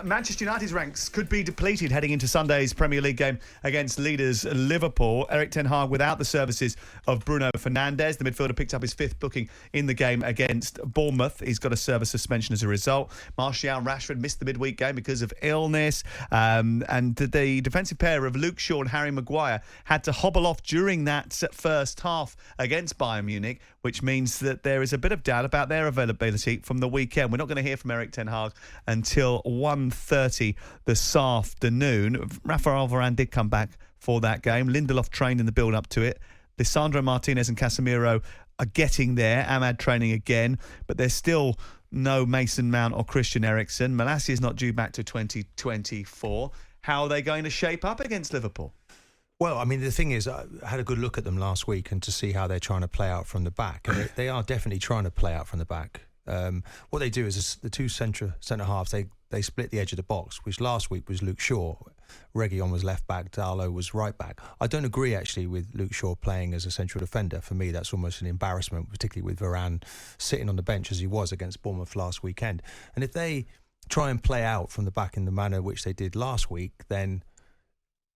Manchester United's ranks could be depleted heading into Sunday's Premier League game against leaders Liverpool. Erik Ten Hag without the services of Bruno Fernandes. The midfielder picked up his 5th booking in the game against Bournemouth. He's got to serve a suspension as a result. Martial and Rashford missed the midweek game because of illness. And the defensive pair of Luke Shaw and Harry Maguire had to hobble off during that first half against Bayern Munich, which means that there is a bit of doubt about their availability from the weekend. We're not going to hear from Erik Ten Hag until 1:30 this afternoon. Rafael Varane did come back for that game. Lindelof trained in the build-up to it. Lisandro Martinez and Casemiro are getting there. Ahmad training again, but there's still no Mason Mount or Christian Eriksen. Malacia is not due back to 2024. How are they going to shape up against Liverpool? Well, I mean, the thing is, I had a good look at them last week and to see how they're trying to play out from the back. And they are definitely trying to play out from the back. What they do is the two centre halves, they split the edge of the box, which last week was Luke Shaw. Reguilon was left back, Darlow was right back. I don't agree, actually, with Luke Shaw playing as a central defender. For me, that's almost an embarrassment, particularly with Varane sitting on the bench as he was against Bournemouth last weekend. And if they try and play out from the back in the manner which they did last week, then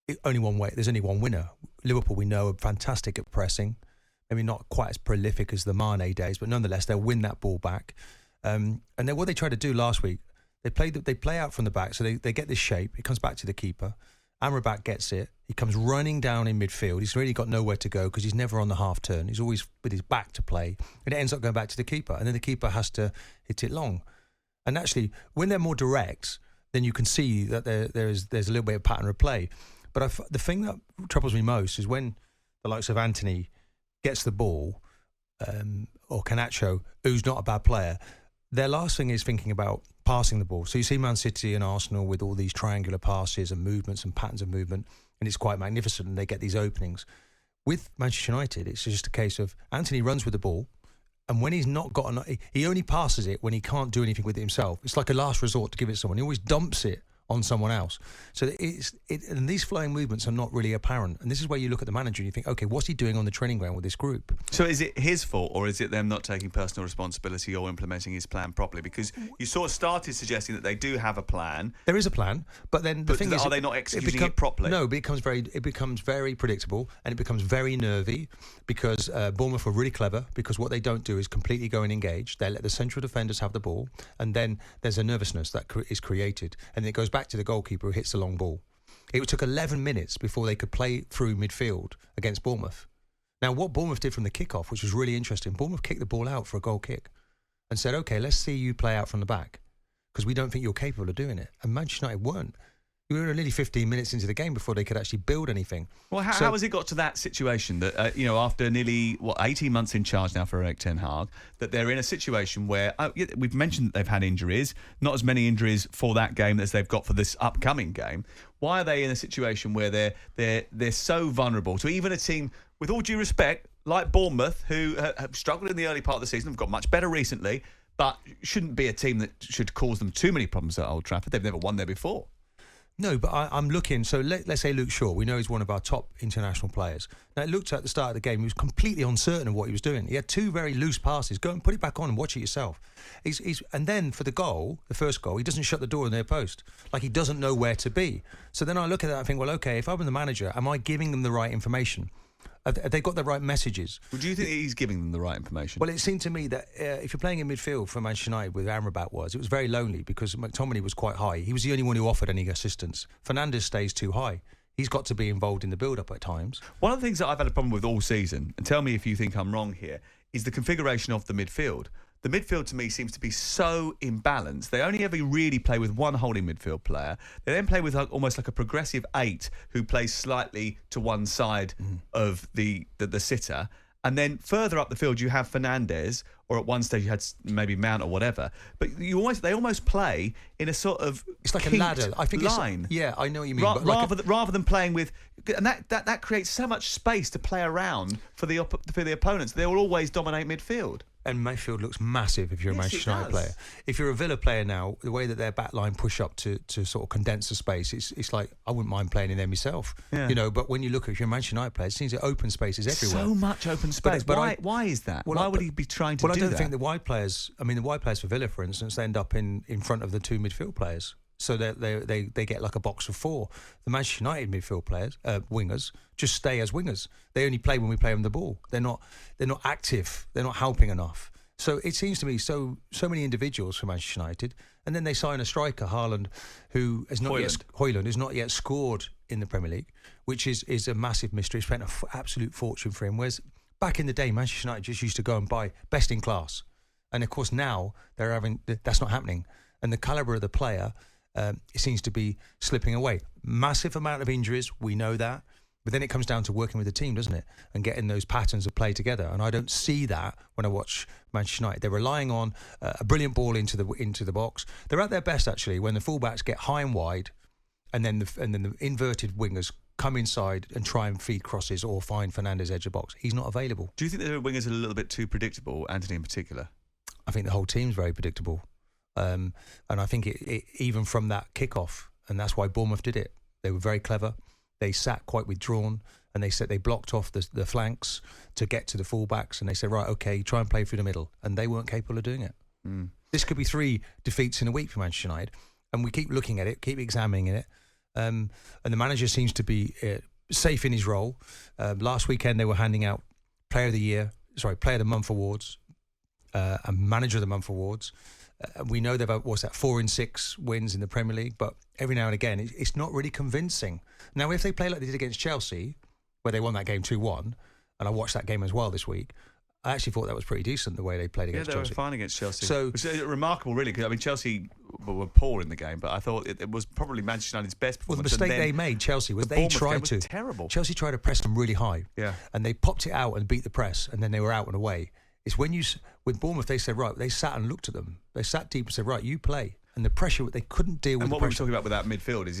there's only one winner. Liverpool, we know, are fantastic at pressing. Maybe not quite as prolific as the Mane days, but nonetheless, they'll win that ball back. And then what they tried to do last week, they play out from the back, so they get this shape. It comes back to the keeper. Amrabat gets it. He comes running down in midfield. He's really got nowhere to go because he's never on the half turn. He's always with his back to play. And it ends up going back to the keeper. And then the keeper has to hit it long. And actually, when they're more direct, then you can see that there's a little bit of pattern of play. But the thing that troubles me most is when the likes of Antony gets the ball, or Canacho, who's not a bad player, their last thing is thinking about passing the ball. So you see Man City and Arsenal with all these triangular passes and movements and patterns of movement, and it's quite magnificent, and they get these openings. With Manchester United, it's just a case of Antony runs with the ball, and when he's not got he only passes it when he can't do anything with it himself. It's like a last resort to give it to someone. He always dumps it on someone else. So and these flowing movements are not really apparent. And this is where you look at the manager and you think, okay, what's he doing on the training ground with this group? So is it his fault, or is it them not taking personal responsibility or implementing his plan properly? Because you sort of started suggesting that they do have a plan. There is a plan, but then the thing is, are they not executing it properly? No, it becomes very predictable, and it becomes very nervy because Bournemouth are really clever, because what they don't do is completely go and engage. They let the central defenders have the ball, and then there's a nervousness that is created, and it goes back to the goalkeeper who hits the long ball. It took 11 minutes before they could play through midfield against Bournemouth. Now, what Bournemouth did from the kickoff, which was really interesting, Bournemouth kicked the ball out for a goal kick and said, okay, let's see you play out from the back because we don't think you're capable of doing it. And Manchester United weren't. We were nearly 15 minutes into the game before they could actually build anything. Well, how has it got to that situation that, after nearly, 18 months in charge now for Erik Ten Hag, that they're in a situation where, we've mentioned that they've had injuries, not as many injuries for that game as they've got for this upcoming game. Why are they in a situation where they're so vulnerable to even a team, with all due respect, like Bournemouth, who have struggled in the early part of the season, have got much better recently, but shouldn't be a team that should cause them too many problems at Old Trafford. They've never won there before. No, but I'm looking. So let's say Luke Shaw. We know he's one of our top international players. Now, it looked at the start of the game, he was completely uncertain of what he was doing. He had 2 very loose passes. Go and put it back on and watch it yourself. And then for the goal, the first goal, he doesn't shut the door in their post. Like, he doesn't know where to be. So then I look at that and think, well, okay, if I'm the manager, am I giving them the right information? Have they got the right messages? Well, do you think he's giving them the right information? Well, it seemed to me that if you're playing in midfield for Manchester United with Amrabat it was very lonely because McTominay was quite high. He was the only one who offered any assistance. Fernandes stays too high. He's got to be involved in the build-up at times. One of the things that I've had a problem with all season, and tell me if you think I'm wrong here, is the configuration of the midfield. The midfield, to me, seems to be so imbalanced. They only ever really play with one holding midfield player. They then play with almost like a progressive 8 who plays slightly to one side of the sitter. And then further up the field, you have Fernandes, or at one stage you had maybe Mount or whatever. But they almost play in a sort of it's like a ladder. I think line. Yeah, I know what you mean. Rather than playing with, and that creates so much space to play around for the opponents. They will always dominate midfield. And midfield looks massive if you're a Manchester United player. If you're a Villa player now, the way that their back line push up to sort of condense the space, it's like, I wouldn't mind playing in there myself. Yeah. But when you look at if you're a Manchester United player, it seems that open space is everywhere. So much open space. But why is that? Why would he be trying to do that? Well, I don't think the wide players for Villa, for instance, they end up in front of the 2 midfield players. So they get like a box of 4. The Manchester United midfield players, wingers, just stay as wingers. They only play when we play them the ball. They're not active. They're not helping enough. So it seems to me so many individuals for Manchester United, and then they sign a striker, Haaland, who has not Højlund has not yet scored in the Premier League, which is a massive mystery. Spent an absolute fortune for him. Whereas back in the day, Manchester United just used to go and buy best in class, and of course now that's not happening, and the calibre of the player it seems to be slipping away. Massive amount of injuries, we know that. But then it comes down to working with the team, doesn't it? And getting those patterns of play together. And I don't see that when I watch Manchester United. They're relying on a brilliant ball into the box. They're at their best, actually, when the fullbacks get high and wide, and then the inverted wingers come inside and try and feed crosses or find Fernandes edge of box. He's not available. Do you think the wingers are a little bit too predictable, Anthony in particular? I think the whole team's very predictable. And I think it even from that kickoff, and that's why Bournemouth did it. They were very clever. They sat quite withdrawn, and they blocked off the flanks to get to the fullbacks, and they said, right, okay, try and play through the middle, and they weren't capable of doing it. This could be 3 defeats in a week for Manchester United, and we keep looking at it, keep examining it, and the manager seems to be safe in his role. Last weekend they were handing out Player of the Month awards, and Manager of the Month awards. We know they've had, 4 in 6 wins in the Premier League, but every now and again, it's not really convincing. Now, if they play like they did against Chelsea, where they won that game 2-1, and I watched that game as well this week, I actually thought that was pretty decent, the way they played against Chelsea. Yeah, they were fine against Chelsea. So, it's remarkable, really, because Chelsea were poor in the game, but I thought it was probably Manchester United's best performance. Well, the mistake they made, Chelsea, was they tried to. Terrible. Chelsea tried to press them really high. Yeah. And they popped it out and beat the press, and then they were out and away. It's when with Bournemouth, they said, right, they sat and looked at them. They sat deep and said, right, you play. And the pressure, they couldn't deal with and the what pressure. we were talking about with that midfield is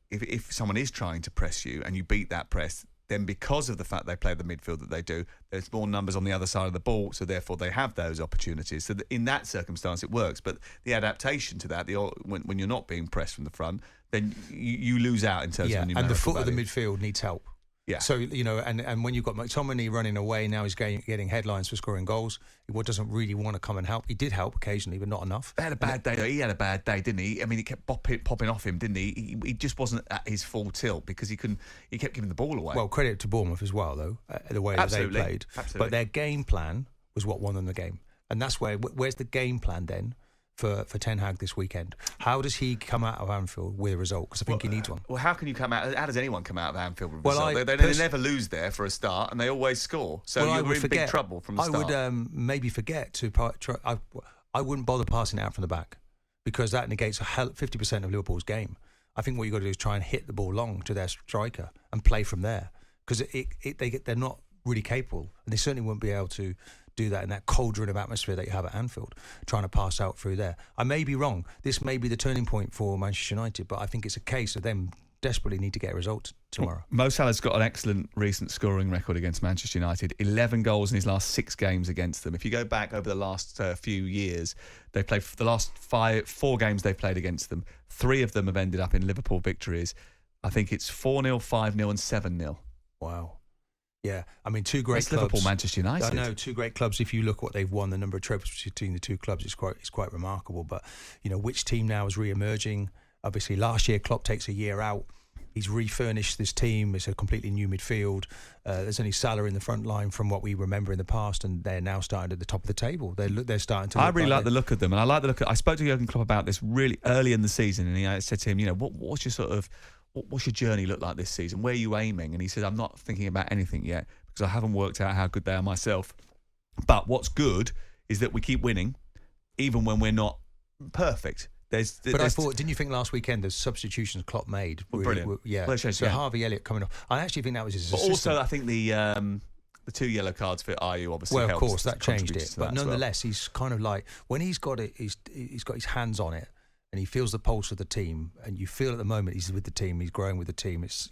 if someone is trying to press you and you beat that press, then because of the fact they play the midfield that they do, there's more numbers on the other side of the ball, so therefore they have those opportunities. So in that circumstance, it works. But the adaptation to that, when you're not being pressed from the front, then you lose out in terms of numerical and the foot value. of the midfield needs help. Yeah. So, and when you've got McTominay running away, now he's getting headlines for scoring goals. He doesn't really want to come and help. He did help occasionally, but not enough. They had a bad day, though. He had a bad day, didn't he? I mean, he kept popping off him, didn't he? He just wasn't at his full tilt because he kept giving the ball away. Well, credit to Bournemouth as well, though, the way that they played. Absolutely. But their game plan was what won them the game. And that's where's the game plan then for Ten Hag this weekend? How does he come out of Anfield with a result? Because I think he needs one. Well, how does anyone come out of Anfield with a Well, result? They never lose there for a start, and they always score. So you're in big trouble from the start. I would maybe forget to I wouldn't bother passing it out from the back, because that negates 50% of Liverpool's game. I think what you've got to do is try and hit the ball long to their striker and play from there, because they're not really capable, and they certainly won't be able to do that in that cauldron of atmosphere that you have at Anfield, trying to pass out through there. I may be wrong. This may be the turning point for Manchester United, but I think it's a case of them desperately need to get a result tomorrow. Mo Salah's got an excellent recent scoring record against Manchester United. 11 goals in his last 6 games against them. If you go back over the last few years, they played for the last 4 games they've played against them. 3 of them have ended up in Liverpool victories. I think it's 4-0, 5-0 and 7-0. Wow. Yeah, I mean, 2 great clubs. Liverpool, Manchester United. I know, 2 great clubs. If you look what they've won, the number of trophies between the 2 clubs is quite remarkable. But which team now is re-emerging? Obviously, last year Klopp takes a year out. He's refurnished this team. It's a completely new midfield. There's only Salah in the front line from what we remember in the past, and they're now starting at the top of the table. They're starting to. I really like the look of them, and I like the look. I spoke to Jurgen Klopp about this really early in the season, and I said to him, what's your sort of what's your journey look like this season? Where are you aiming? And he said, I'm not thinking about anything yet because I haven't worked out how good they are myself. But what's good is that we keep winning, even when we're not perfect. I thought, didn't you think last weekend the substitutions Klopp made were brilliant? Yeah. So Harvey Elliott coming off. I actually think that was his assistant. Also, I think the 2 yellow cards for Ayew obviously helped. Well, of course, that changed it. But nonetheless, well. He's kind of like, when he's got it, he's got his hands on it, and he feels the pulse of the team, and you feel at the moment he's with the team, he's growing with the team. It's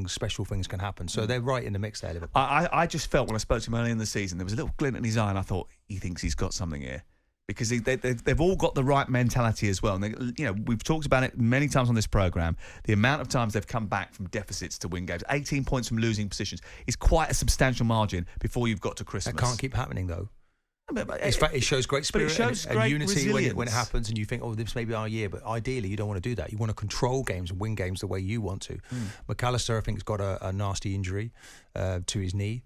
special things can happen. So they're right in the mix there, Liverpool. I just felt when I spoke to him early in the season, there was a little glint in his eye, and I thought he thinks he's got something here. Because they've all got the right mentality as well. And we've talked about it many times on this programme. The amount of times they've come back from deficits to win games, 18 points from losing positions, is quite a substantial margin before you've got to Christmas. That can't keep happening, though. It shows great spirit shows and great unity when it resilience. happens, and you think, oh, this may be our year. But ideally, you don't want to do that. You want to control games and win games the way you want to. McAllister, I think, has got a nasty injury to his knee,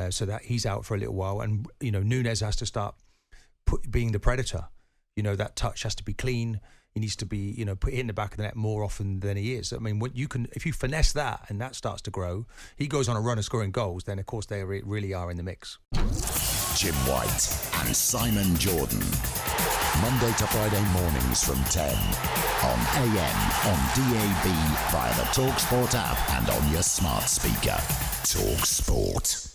so that he's out for a little while. And Núñez has to start being the predator. That touch has to be clean. He needs to be, put in the back of the net more often than he is. I mean, if you finesse that and that starts to grow, he goes on a run of scoring goals, then of course they really are in the mix. Jim White and Simon Jordan. Monday to Friday mornings from 10 on AM, on DAB, via the TalkSPORT app and on your smart speaker. TalkSPORT.